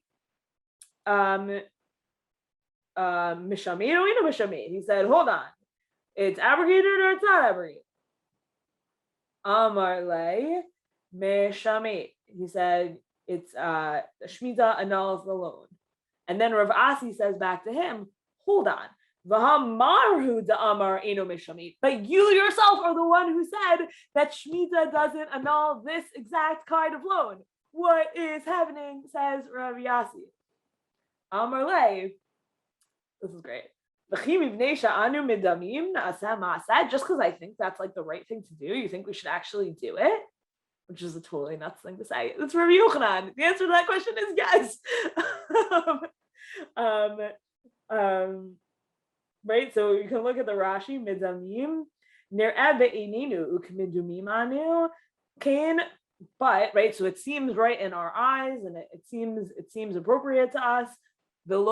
Mishamir, Mishamir. He said, hold on. it's abrogated or it's not abrogated. Amar le meshamit. He said it's Shemitah annuls the loan. And then Rav Asi says back to him, hold on. V'hamarhu da'amar eno meshamit. But you yourself are the one who said that Shemitah doesn't annul this exact kind of loan. What is happening? Says Rav Yasi. Amar le. This is great. Just because I think that's like the right thing to do, you think we should actually do it? Which is a totally nuts thing to say. It's Rabbi Yochanan. The answer to that question is yes. Right, so you can look at the Rashi, midamim, but right, so it seems right in our eyes, and it seems appropriate to us. But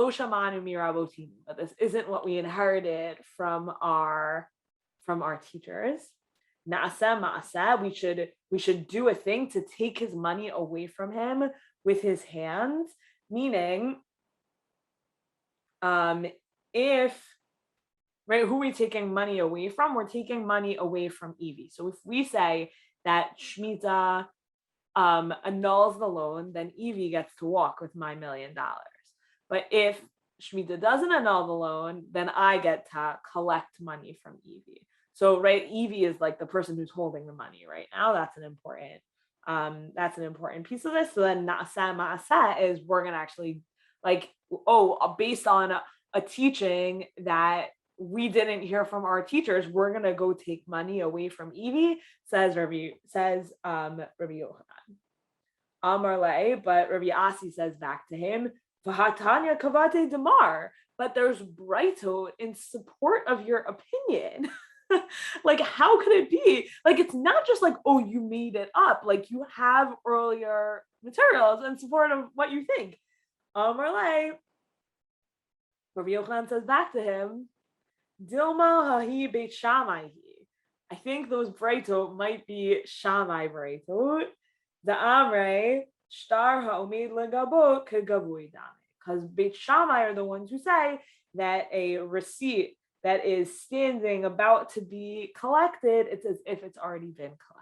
this isn't what we inherited from our teachers. We should do a thing to take his money away from him with his hands, meaning if right, who are we taking money away from? We're taking money away from Evie. So if we say that Shemitah annuls the loan, then Evie gets to walk with my $1 million. But if Shemitah doesn't annul the loan, then I get to collect money from Evie. So right, Evie is like the person who's holding the money right now. That's an important piece of this. So then Na'aseh Ma'aseh is we're gonna actually based on a teaching that we didn't hear from our teachers, we're gonna go take money away from Evie, says Rabbi Yochanan. Amar le, but Rabbi Asi says back to him, V'hatanya kavate damar, but there's brighto in support of your opinion. Like, how could it be? Like, it's not just like, oh, you made it up. Like, you have earlier materials in support of what you think. Amar le, Rabbi Yochanan says back to him, Dilma hahi beit Shammai. I think those breito might be Shammai breito. The amre shtar ha'omed legabot kegavui dame. Because Beit Shammai are the ones who say that a receipt that is standing about to be collected, it's as if it's already been collected.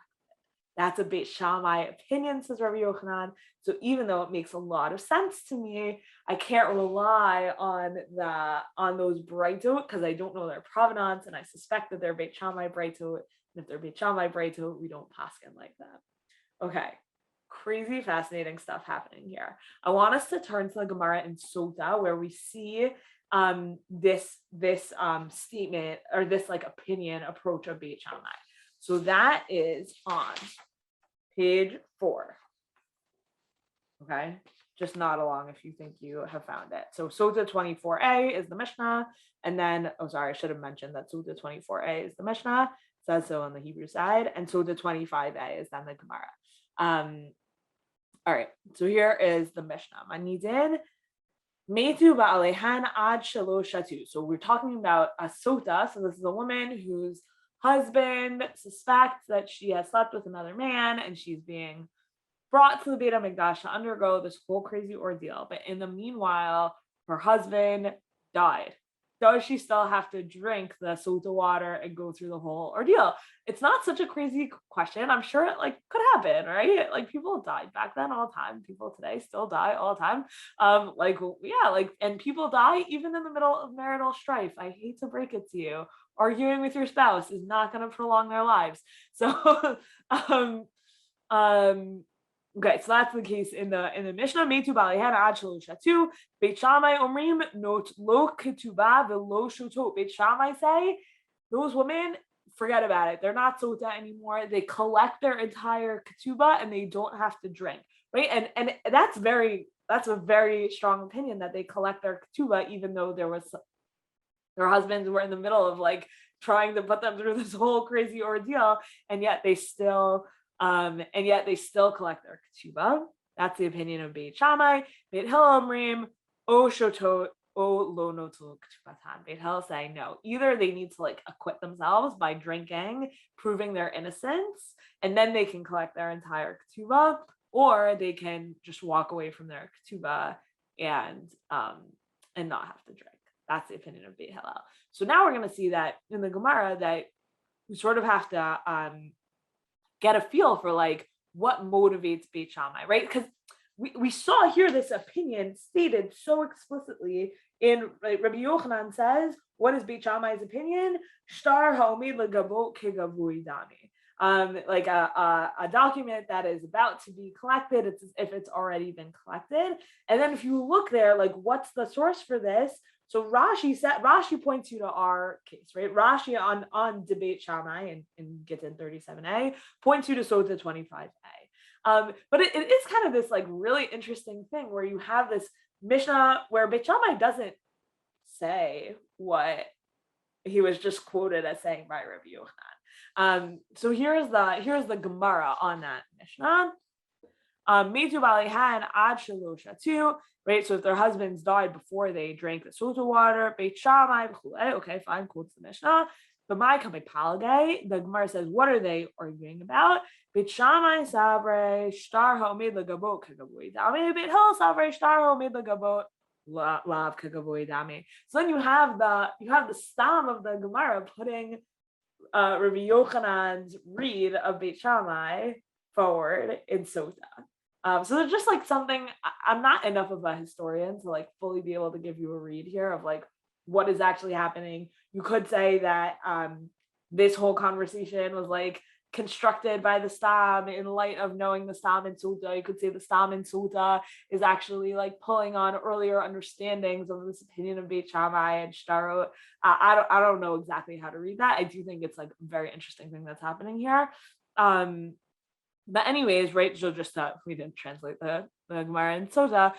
That's a Beit Shammai opinion, says Rabbi Yochanan. So even though it makes a lot of sense to me, I can't rely on those breito because I don't know their provenance, and I suspect that they're Beit Shammai breito. And if they're Beit Shammai breito, we don't paskin like that. Okay. Crazy, fascinating stuff happening here. I want us to turn to the Gemara in Sota, where we see this statement or this like opinion approach of Beit Shammai. So that is on page 4. Okay, just nod along if you think you have found it. So Sota 24a is the Mishnah, and then I should have mentioned that Sota 24a is the Mishnah. It says so on the Hebrew side, and Sota 25a is then the Gemara. All right, so here is the Mishnah. Manidin metu ba'alehan ad shalosh shatu. So we're talking about a sota. So this is a woman whose husband suspects that she has slept with another man, and she's being brought to the Beit HaMikdash to undergo this whole crazy ordeal. But in the meanwhile, her husband died. Does she still have to drink the sota water and go through the whole ordeal? It's not such a crazy question. I'm sure it could happen, right? Like, people died back then all the time. People today still die all the time. And people die even in the middle of marital strife. I hate to break it to you. Arguing with your spouse is not going to prolong their lives. So, okay, so that's the case in the Mishnah. Metu ba'alehan ad shalosh shatu. Beit Shammai omrim not lo ketuba velo shotot. Beit Shammai say those women, forget about it. They're not sota anymore. They collect their entire ketubah and they don't have to drink, right? And that's a very strong opinion that they collect their ketubah, even though their husbands were in the middle of trying to put them through this whole crazy ordeal, and yet they still collect their ketubah. That's the opinion of Beit Shammai. Beit Hillel omrim o shotot o lo notul ketubatan. Beit Hillel say no. Either they need to acquit themselves by drinking, proving their innocence, and then they can collect their entire ketubah, or they can just walk away from their ketubah and not have to drink. That's the opinion of Beit Hillel. So now we're going to see that in the Gemara that we sort of have to get a feel for like what motivates Beit Shammai, right? Because we saw here this opinion stated so explicitly in, right, Rabbi Yochanan says, what is Beit Shammai's opinion? Shtar ha-omed legabot kegavui dami. Like a document that is about to be collected, it's as if it's already been collected. And then if you look there, like what's the source for this? So Rashi points you to our case, right? Rashi on debate Shammai in Gittin 37a points you to Sota 25a. But it is kind of this like really interesting thing where you have this Mishnah where Beit Shammai doesn't say what he was just quoted as saying by Rabbi Yochanan. So here's the Gemara on that Mishnah. Metu balihan ad shelo shatu, right? So if their husbands died before they drank the sota water, Beit Shammai, okay, fine, quotes the Mishnah. But my coming palagay, the Gemara says, what are they arguing about? Beit Shammai sabre shtar ha-omed legabot kegavui dami. Beit Hillel sabre shtar ha-omed legabot lav kegavui dami. So then you have the stam of the Gemara putting Rabbi Yochanan's read of Beit Shammai forward in sota. So there's just like something, I'm not enough of a historian to like fully be able to give you a read here of like what is actually happening. You could say that this whole conversation was like constructed by the Stam in light of knowing the Stam in Sota. You could say the Stam in Sota is actually like pulling on earlier understandings of this opinion of Beit Shammai and Shtaro. I don't know exactly how to read that. I do think it's like a very interesting thing that's happening here. But anyways, right, so just we didn't translate the Gemara in Sota.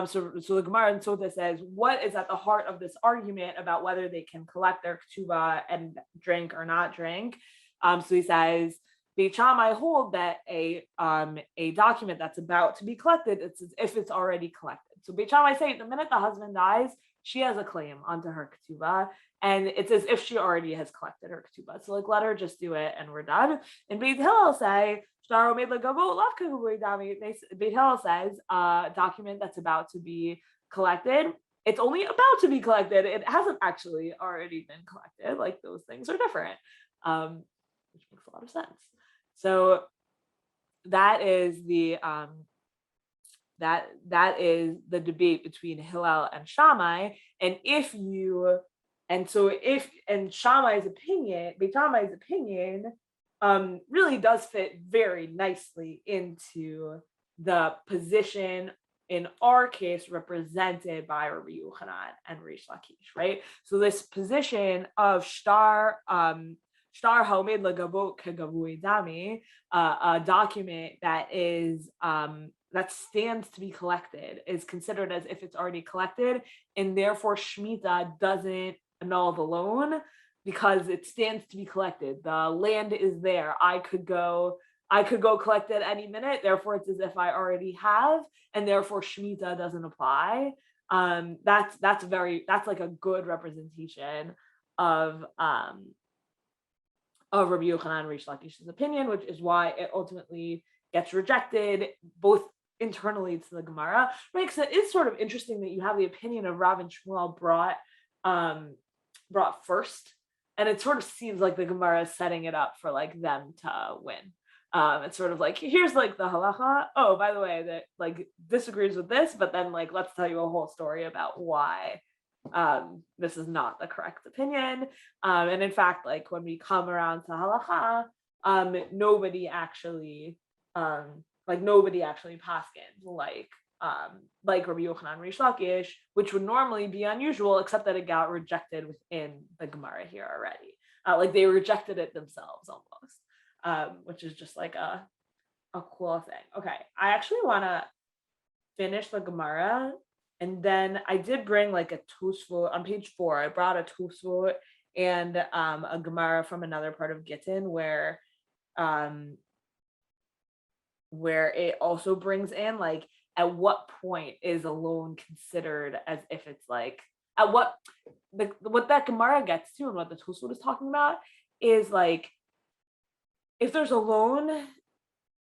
So the Gemara in Sota says, what is at the heart of this argument about whether they can collect their ketubah and drink or not drink? So he says, Beit Shammai hold that a document that's about to be collected, it's as if it's already collected. So Beit Shammai say the minute the husband dies, she has a claim onto her ketubah, and it's as if she already has collected her ketubah. So like, let her just do it, and we're done. And Beit Hillel say, Beit Hillel says a document that's about to be collected, it's only about to be collected. It hasn't actually already been collected. Like those things are different, which makes a lot of sense. So that is the that is the debate between Hillel and Shammai. And Shammai's opinion, Beit Shammai's opinion, really does fit very nicely into the position in our case represented by Rabbi Yochanan and Rish Lakish, right? So this position of shtar ha-omed legabot kegavui dami, a document that is that stands to be collected, is considered as if it's already collected, and therefore Shemitah doesn't annul the loan because it stands to be collected. The land is there. I could go collect it any minute. Therefore, it's as if I already have, and therefore Shemitah doesn't apply. That's like a good representation of Rabbi Yochanan and Rish Lakish's opinion, which is why it ultimately gets rejected both internally to the Gemara, right? Because it is sort of interesting that you have the opinion of Rav and Shmuel brought first, and it sort of seems like the Gemara is setting it up for like them to win. It's sort of like, here's like the halacha. Oh, by the way, that like disagrees with this, but then like let's tell you a whole story about why this is not the correct opinion. And in fact, like when we come around to halacha, nobody actually paskins like Rabbi Yochanan and Rish Lakish, which would normally be unusual, except that it got rejected within the Gemara here already. Like they rejected it themselves almost, which is just like a cool thing. Okay, I actually want to finish the Gemara, and then I did bring like a Tosfot on page 4. I brought a Tosfot and a Gemara from another part of Gittin where it also brings in like, at what point is a loan considered as if it's like, at what that Gemara gets to and what the Tosfot is talking about is like, if there's a loan,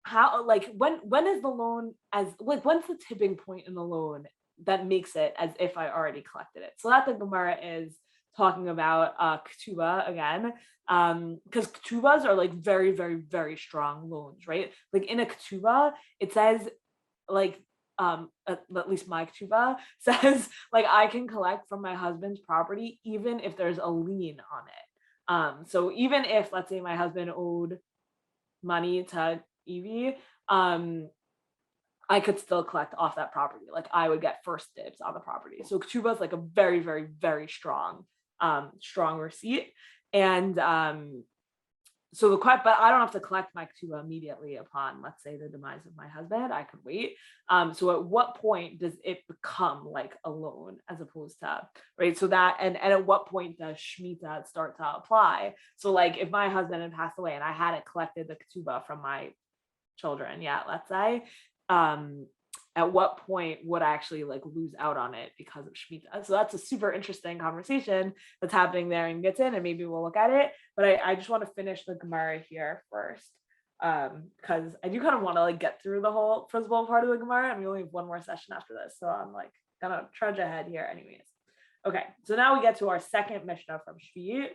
how, like when is the loan as like, when's the tipping point in the loan that makes it as if I already collected it. So that the Gemara is talking about ketubah again, because ketubahs are like very, very, very strong loans, right? Like in a ketubah, it says like at least my ketubah says like I can collect from my husband's property even if there's a lien on it. So even if, let's say, my husband owed money to Evie, I could still collect off that property. Like I would get first dibs on the property. So ketubah is like a very, very, very strong receipt. And so but I don't have to collect my ketubah immediately upon, let's say, the demise of my husband. I could wait. So at what point does it become like a loan as opposed to, right? So that, and at what point does Shemitah start to apply? So like if my husband had passed away and I hadn't collected the ketubah from my children yet, let's say, at what point would I actually like lose out on it because of Shemitah? So that's a super interesting conversation that's happening there in Gittin, and maybe we'll look at it. But I just want to finish the Gemara here first, because I do kind of want to like get through the whole Pruzbol part of the Gemara, and we only have one more session after this. So I'm like gonna trudge ahead here anyways. Okay, so now we get to our second Mishnah from Shiur.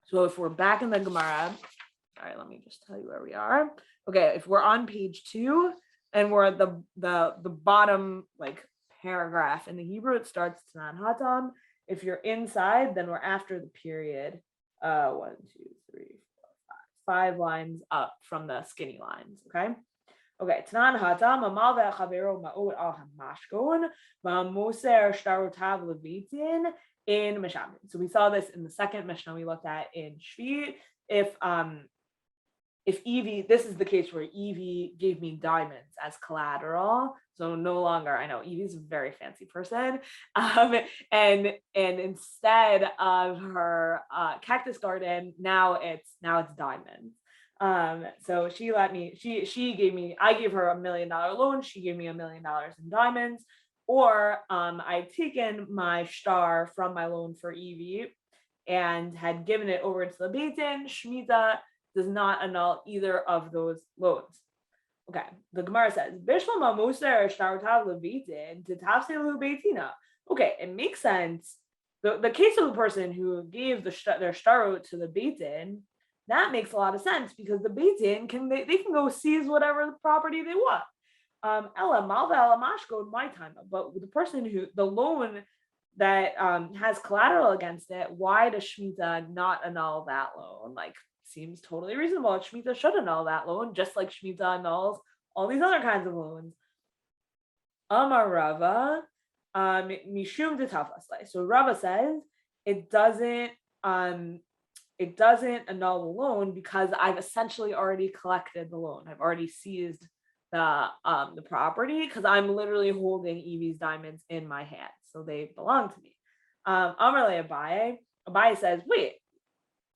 So if we're back in the Gemara, all right, let me just tell you where we are. Okay, if we're on page 2, and we're at the bottom like paragraph in the Hebrew, it starts Tanan Hatam. If you're inside, then we're after the period. 1, 2, 3, 4, 5 lines up from the skinny lines. Okay. Tanan Hatam Amal ve'chavero ma'od al hamashkon ma'moser shtarotav levitin in Mishnah. So we saw this in the second Mishnah we looked at in Shiur. If Evie, this is the case where Evie gave me diamonds as collateral, so no longer, I know Evie's a very fancy person, and instead of her cactus garden, now it's diamonds. So she let me, I gave her $1 million loan, she gave me $1 million in diamonds, or I'd taken my star from my loan for Evie and had given it over to the Beitin. Shemitah does not annul either of those loans. Okay, the Gemara says, okay, it makes sense. The case of the person who gave their shtarot to the Beitin, that makes a lot of sense because the Beitin they can go seize whatever property they want. Ella malva ella mashko my time, but the person who the loan that has collateral against it, why does Shemitah not annul that loan? Like, seems totally reasonable. Shemitah should annul that loan, just like Shemitah annuls all these other kinds of loans. Amar Rava, mishum detafas. So Rava says it doesn't annul the loan because I've essentially already collected the loan. I've already seized the property because I'm literally holding Evie's diamonds in my hand, so they belong to me. Amar le Abaye. Abaye says, wait,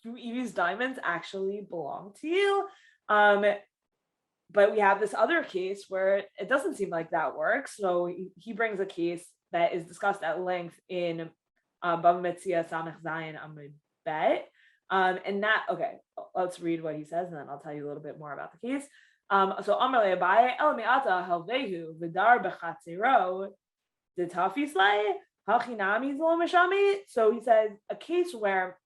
do Evie's diamonds actually belong to you? But we have this other case where it doesn't seem like that works. So he brings a case that is discussed at length in Bava Metzia Samech Zayin Amud Bet. And that, okay, let's read what he says, and then I'll tell you a little bit more about the case. So Amar le Abaye el me'ata helvehu v'dar bechatziro detafis lei hachinami zlo mishami. So he says a case where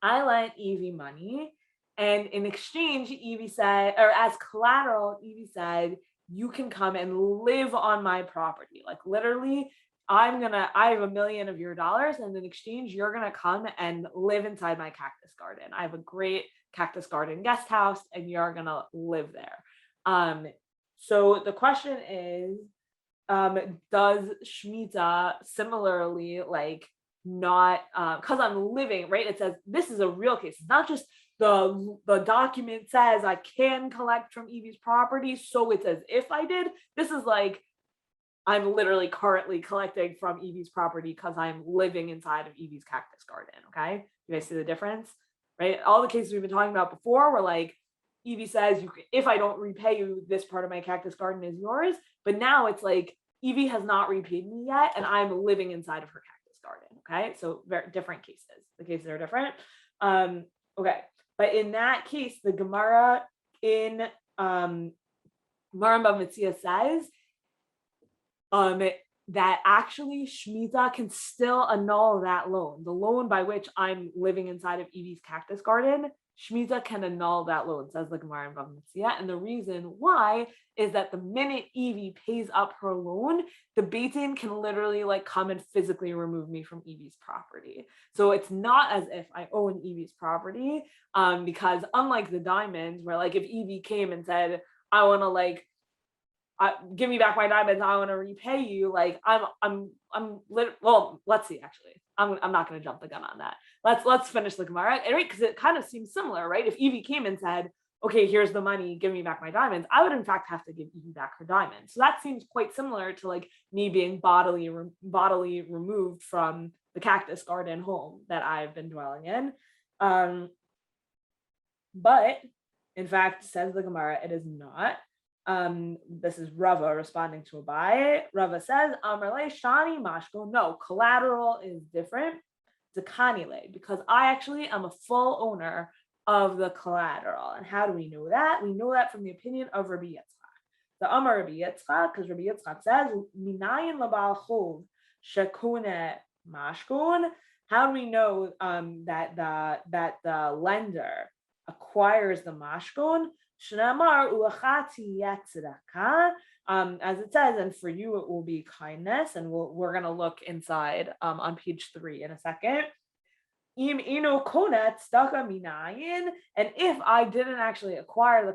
I lent Evie money, and in exchange, Evie said, or as collateral, Evie said, you can come and live on my property. Like literally, I have $1 million of your dollars, and in exchange, you're gonna come and live inside my cactus garden. I have a great cactus garden guest house, and you're gonna live there. So the question is, does Shemitah similarly like not because I'm living, right? It says this is a real case. It's not just the document says I can collect from Evie's property, so it's as if I did. This is like I'm literally currently collecting from Evie's property because I'm living inside of Evie's cactus garden. Okay, you guys see the difference, right? All the cases we've been talking about before were like Evie says, if I don't repay you, this part of my cactus garden is yours. But now it's like Evie has not repaid me yet, and I'm living inside of her cactus garden. Okay, so very different cases. The cases are different. Okay, but in that case, the Gemara in Bava Metzia says that actually Shemitah can still annul that loan. The loan by which I'm living inside of Evie's cactus garden, Shemitah can annul that loan, says the Gemara in Bava Metzia. And the reason why is that the minute Evie pays up her loan, the Beit Din can literally like come and physically remove me from Evie's property. So it's not as if I own Evie's property, because unlike the diamonds, where like if Evie came and said, I want to like, give me back my diamonds, I want to repay you, like well, let's see, actually, I'm not going to jump the gun on that. Let's finish the Gemara, right? Because it kind of seems similar, right? If Evie came and said, okay, here's the money, give me back my diamonds, I would in fact have to give Evie back her diamonds. So that seems quite similar to like me being bodily removed from the cactus garden home that I've been dwelling in. But in fact, says the Gemara, it is not. This is Rava responding to Abaye. Rava says, Amarle Shani Mashko. No, collateral is different. Zakanile, because I actually am a full owner of the collateral. And how do we know that? We know that from the opinion of Rabbi Yitzchak. The Amar Rabbi Yitzchak, because Rabbi Yitzchak says, Minayin labal chov shekune mashkon. How do we know that the lender acquires the mashkon? Shnamar uachati yatzedakah, as it says, and for you it will be kindness, and we're gonna look inside on page 3 in a second. Im ino konet tzedakah minayin, and if I didn't actually acquire the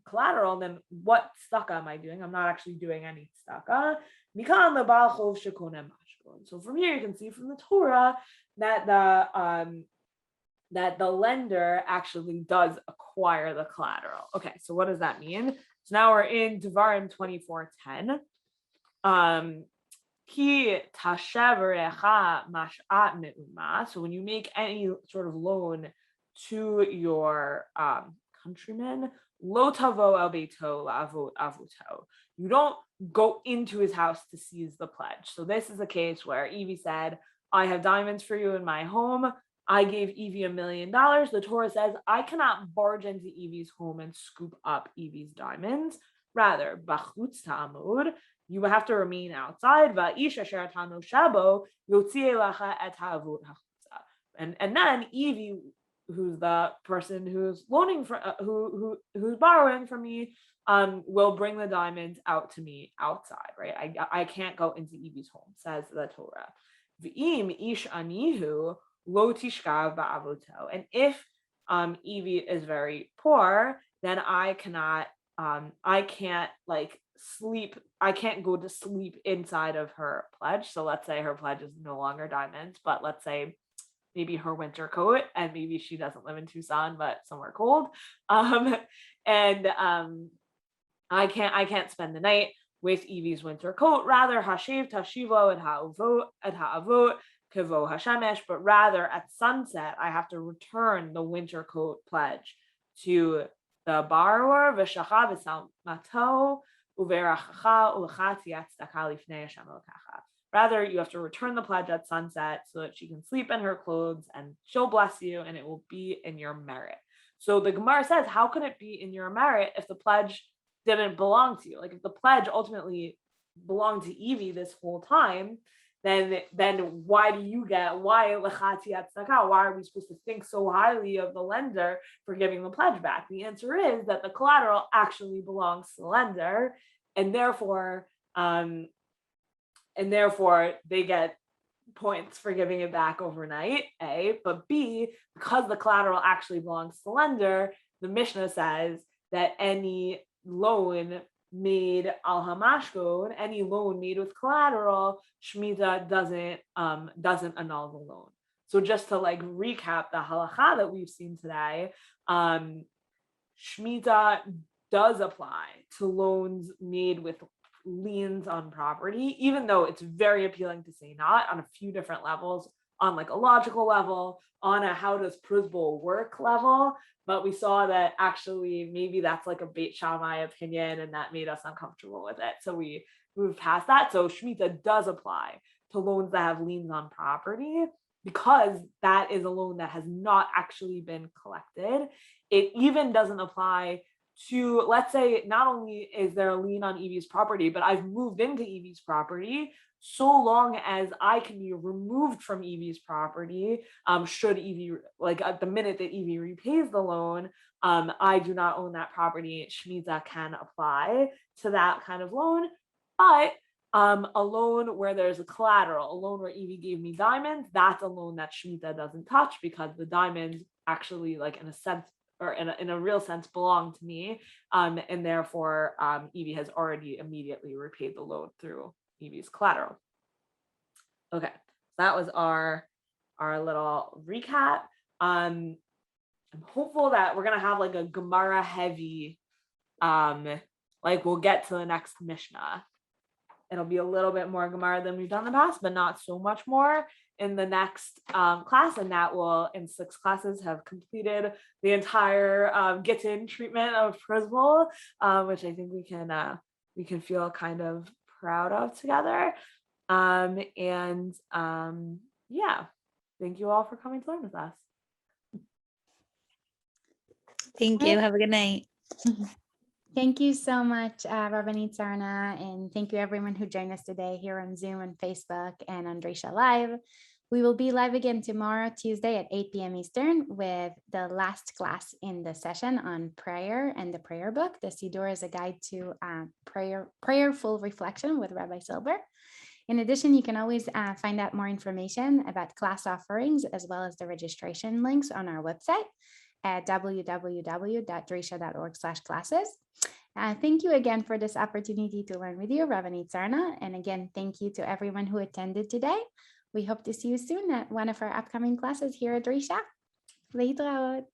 collateral, then what tzedakah am I doing? I'm not actually doing any tzedakah. Mikan lebal chov shekone mashkon. So from here you can see from the Torah that the lender actually does acquire the collateral. Okay, so what does that mean? So now we're in Devarim 24:10. Ki tashev mashat me'uma. So when you make any sort of loan to your countryman, lo tavo el beito avuto. You don't go into his house to seize the pledge. So this is a case where Evie said, I have diamonds for you in my home. I gave Evie $1 million. The Torah says I cannot barge into Evie's home and scoop up Evie's diamonds. Rather, bachutz Talmud, you have to remain outside. And then Evie, who's the person who's loaning for, who's borrowing from me, will bring the diamonds out to me outside. Right? I can't go into Evie's home, says the Torah. V'im ish anihu lo tishkav ba'avoto. And if Evie is very poor, then I can't like sleep. I can't go to sleep inside of her pledge. So let's say her pledge is no longer diamonds, but let's say maybe her winter coat, and maybe she doesn't live in Tucson, but somewhere cold. I can't spend the night with Evie's winter coat. Rather, hashiv tashivo et ha'avot kevo hashemesh, but rather at sunset, I have to return the winter coat pledge to the borrower. V'shacha v'salmato uverachacha ulachati yatzedakah lifnei Hashem elokecha. Rather, you have to return the pledge at sunset so that she can sleep in her clothes, and she'll bless you, and it will be in your merit. So the Gemara says, how can it be in your merit if the pledge didn't belong to you? Like if the pledge ultimately belonged to Evie this whole time, then why are we supposed to think so highly of the lender for giving the pledge back? The answer is that the collateral actually belongs to the lender, and therefore they get points for giving it back overnight, A. But B, because the collateral actually belongs to the lender, the Mishnah says that any loan made al hamashkon, any loan made with collateral, Shemitah doesn't annul the loan. So just to like recap the halacha that we've seen today, Shemitah does apply to loans made with liens on property, even though it's very appealing to say not on a few different levels, on like a logical level, on a how does Pruzbol work level. But we saw that actually maybe that's like a Beit Shammai opinion, and that made us uncomfortable with it. So we moved past that. So Shemitah does apply to loans that have liens on property, because that is a loan that has not actually been collected. It even doesn't apply to, let's say, not only is there a lien on Evie's property, but I've moved into Evie's property, so long as I can be removed from Evie's property, should Evie, like at the minute that Evie repays the loan, I do not own that property. Shemitah can apply to that kind of loan. But a loan where there's a collateral, a loan where Evie gave me diamonds, that's a loan that Shemitah doesn't touch, because the diamonds actually, like in a sense, or in a real sense, belong to me. And therefore, Evie has already immediately repaid the loan through Evie's collateral. Okay, that was our little recap. I'm hopeful that we're gonna have like a Gemara heavy, like we'll get to the next Mishnah. It'll be a little bit more Gemara than we've done in the past, but not so much more in the next class. And that will, in 6 classes, have completed the entire Gittin treatment of Pruzbol, which I think we can feel kind of proud of together. Yeah, thank you all for coming to learn with us.
Thank you. Have a good night.
Thank you so much, Rabbanit Sarna, and thank you everyone who joined us today here on Zoom and Facebook and on Drisha Live. We will be live again tomorrow, Tuesday at 8 p.m. Eastern, with the last class in the session on prayer and the prayer book. The Shiur is a guide to prayerful reflection with Rabbi Silber. In addition, you can always find out more information about class offerings as well as the registration links on our website at www.drisha.org/classes. Thank you again for this opportunity to learn with you, Rabbanit Sarna. And again, thank you to everyone who attended today. We hope to see you soon at one of our upcoming classes here at Drisha. Leitraot.